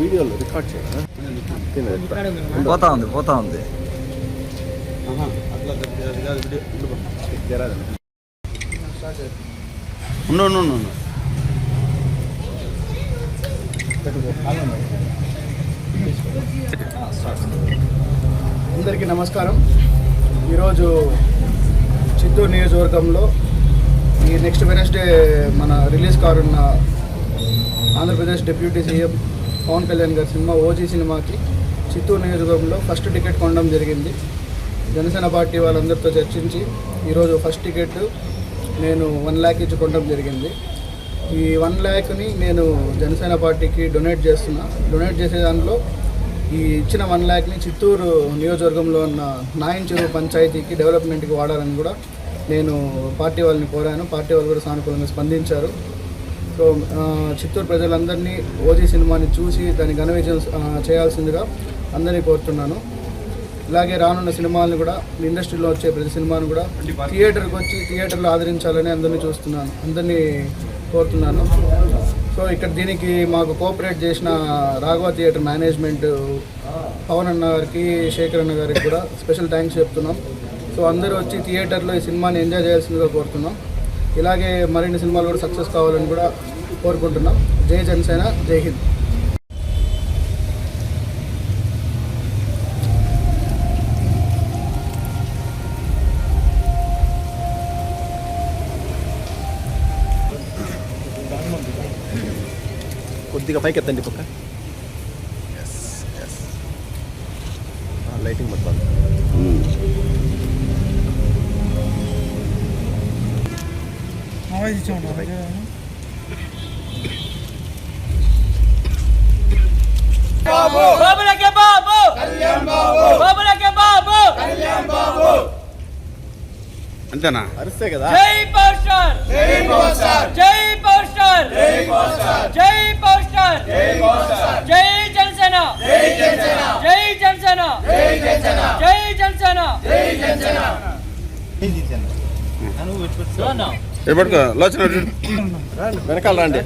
వీడియోలో రికార్డ్ చేయాలి. పోతా ఉంది అందరికీ నమస్కారం. ఈరోజు చిత్తూరు నియోజకవర్గంలో ఈ నెక్స్ట్ వెనస్డే మన రిలీజ్ కానున్న ఆంధ్రప్రదేశ్ డిప్యూటీ సీఎం పవన్ కళ్యాణ్ గారి సినిమా ఓజీ సినిమాకి చిత్తూరు నియోజకవర్గంలో ఫస్ట్ టికెట్ కొనడం జరిగింది. జనసేన పార్టీ వాళ్ళందరితో చర్చించి ఈరోజు ఫస్ట్ టికెట్ నేను 1 lakh ఇచ్చి కొనడం జరిగింది. ఈ 1 lakhని నేను జనసేన పార్టీకి డొనేట్ చేసే దాంట్లో ఈ ఇచ్చిన 1 lakhని చిత్తూరు నియోజకవర్గంలో ఉన్న నాయంచెరువు పంచాయతీకి డెవలప్మెంట్కి వాడాలని కూడా నేను పార్టీ వాళ్ళని కోరాను. పార్టీ వాళ్ళు కూడా సానుకూలంగా స్పందించారు. సో చిత్తూరు ప్రజలందరినీ ఓజీ సినిమాని చూసి దాన్ని ఘన విజయం చేయాల్సిందిగా అందరినీ కోరుతున్నాను. ఇలాగే రానున్న సినిమాలను కూడా ఇండస్ట్రీలో వచ్చే ప్రతి సినిమాను కూడా థియేటర్కి వచ్చి థియేటర్లో ఆదరించాలని అందరినీ కోరుతున్నాను. సో ఇక్కడ దీనికి మాకు కోఆపరేట్ చేసిన రాఘవ థియేటర్ మేనేజ్మెంట్ పవన్ అన్న గారికి, శేఖర్ అన్న గారికి కూడా స్పెషల్ థ్యాంక్స్ చెప్తున్నాం. సో అందరూ వచ్చి థియేటర్లో ఈ సినిమాని ఎంజాయ్ చేయాల్సిందిగా కోరుతున్నాం. ఇలాగే మరిన్ని సినిమాలు కూడా సక్సెస్ కావాలని కూడా కోరుకుంటున్నాం. జై జనసేన, జై హింద్. కొద్దిగా పైకి ఎత్తండి పక్క. లైటింగ్ మొత్తం అంతేనా? అరిస్తే కదా. జై పవర్ స్టార్, జై పవర్ స్టార్, జై పవర్ స్టార్, జై పవర్ స్టార్, జై పవర్ స్టార్, జై పవర్ స్టార్, జై జనసేన, జై జనసేన, జై జనసేన, జై జనసేన, జై జనసేన, జై జనసేన, జై జనసేన. పట్టుకో లోచన వెనకాల రండి.